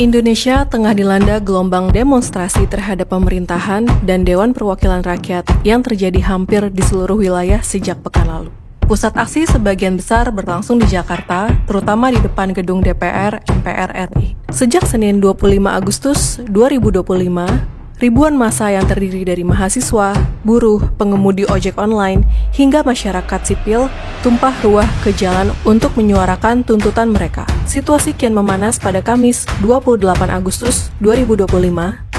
Indonesia tengah dilanda gelombang demonstrasi terhadap pemerintahan dan Dewan Perwakilan Rakyat yang terjadi hampir di seluruh wilayah sejak pekan lalu. Pusat aksi sebagian besar berlangsung di Jakarta, terutama di depan gedung DPR MPR RI. Sejak Senin 25 Agustus 2025, ribuan massa yang terdiri dari mahasiswa, buruh, pengemudi ojek online, hingga masyarakat sipil tumpah ruah ke jalan untuk menyuarakan tuntutan mereka. Situasi kian memanas pada Kamis 28 Agustus 2025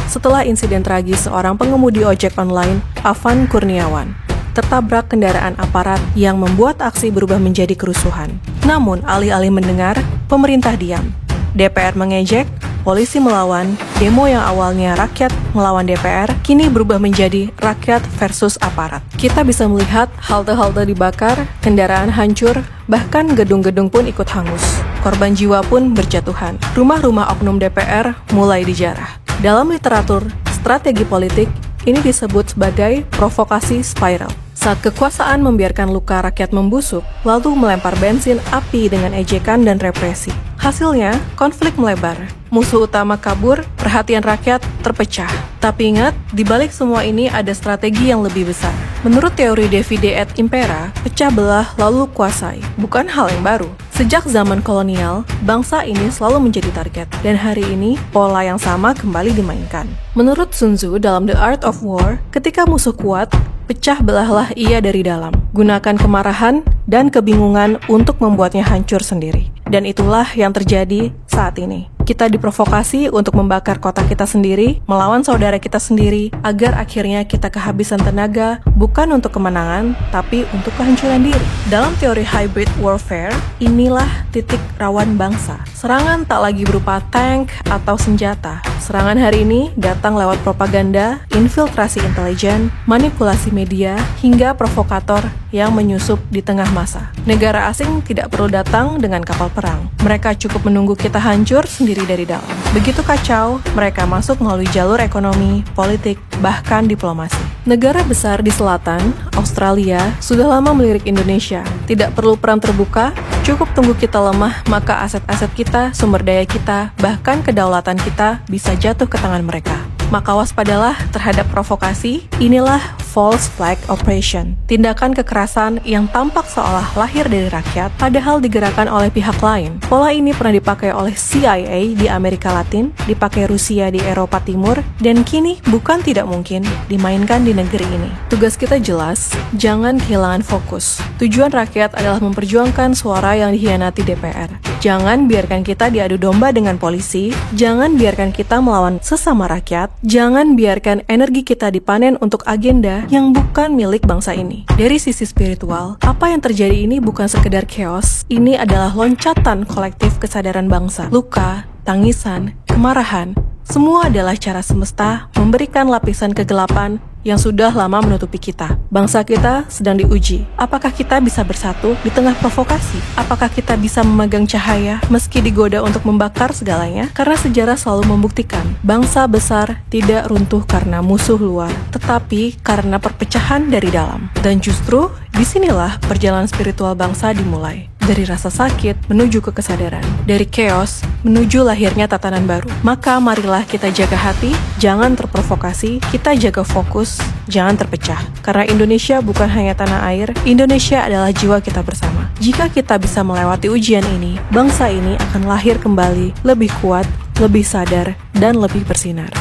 setelah insiden tragis seorang pengemudi ojek online, Afan Kurniawan, tertabrak kendaraan aparat yang membuat aksi berubah menjadi kerusuhan. Namun, alih-alih mendengar, pemerintah diam. DPR mengejek, polisi melawan, demo yang awalnya rakyat melawan DPR, kini berubah menjadi rakyat versus aparat. Kita bisa melihat halte-halte dibakar, kendaraan hancur, bahkan gedung-gedung pun ikut hangus. Korban jiwa pun berjatuhan. Rumah-rumah oknum DPR mulai dijarah. Dalam literatur strategi politik, ini disebut sebagai provokasi spiral. Saat kekuasaan membiarkan luka rakyat membusuk, lalu melempar bensin api dengan ejekan dan represi. Hasilnya, konflik melebar. Musuh utama kabur, perhatian rakyat terpecah. Tapi ingat, di balik semua ini ada strategi yang lebih besar. Menurut teori divide et impera, pecah belah lalu kuasai, bukan hal yang baru. Sejak zaman kolonial, bangsa ini selalu menjadi target, dan hari ini pola yang sama kembali dimainkan. Menurut Sun Tzu dalam The Art of War, ketika musuh kuat, pecah belahlah ia dari dalam. Gunakan kemarahan dan kebingungan untuk membuatnya hancur sendiri. Dan itulah yang terjadi saat ini. Kita diprovokasi untuk membakar kota kita sendiri, melawan saudara kita sendiri, agar akhirnya kita kehabisan tenaga, bukan untuk kemenangan, tapi untuk kehancuran diri. Dalam teori hybrid warfare, inilah titik rawan bangsa. Serangan tak lagi berupa tank atau senjata. Serangan hari ini datang lewat propaganda, infiltrasi intelijen, manipulasi media, hingga provokator yang menyusup di tengah massa. Negara asing tidak perlu datang dengan kapal perang. Mereka cukup menunggu kita hancur sendiri dari dalam. Begitu kacau, mereka masuk melalui jalur ekonomi, politik, bahkan diplomasi. Negara besar di selatan, Australia, sudah lama melirik Indonesia. Tidak perlu perang terbuka, cukup tunggu kita lemah, maka aset-aset kita, sumber daya kita, bahkan kedaulatan kita bisa jatuh ke tangan mereka. Maka waspadalah terhadap provokasi. Inilah false flag operation, tindakan kekerasan yang tampak seolah lahir dari rakyat, padahal digerakkan oleh pihak lain. Pola ini pernah dipakai oleh CIA di Amerika Latin, dipakai Rusia di Eropa Timur, dan kini bukan tidak mungkin dimainkan di negeri ini. Tugas kita jelas, jangan kehilangan fokus. Tujuan rakyat adalah memperjuangkan suara yang dihianati DPR. Jangan biarkan kita diadu domba dengan polisi, jangan biarkan kita melawan sesama rakyat, jangan biarkan energi kita dipanen untuk agenda yang bukan milik bangsa ini. Dari sisi spiritual, apa yang terjadi ini bukan sekedar chaos, ini adalah loncatan kolektif kesadaran bangsa. Luka, tangisan, kemarahan, semua adalah cara semesta memberikan lapisan kegelapan yang sudah lama menutupi kita. Bangsa kita sedang diuji. Apakah kita bisa bersatu di tengah provokasi? Apakah kita bisa memegang cahaya meski digoda untuk membakar segalanya? Karena sejarah selalu membuktikan, bangsa besar tidak runtuh karena musuh luar, tetapi karena perpecahan dari dalam. Dan justru, disinilah perjalanan spiritual bangsa dimulai. Dari rasa sakit menuju ke kesadaran, dari chaos menuju lahirnya tatanan baru. Maka marilah kita jaga hati, jangan terprovokasi, kita jaga fokus, jangan terpecah. Karena Indonesia bukan hanya tanah air, Indonesia adalah jiwa kita bersama. Jika kita bisa melewati ujian ini, bangsa ini akan lahir kembali lebih kuat, lebih sadar, dan lebih bersinar.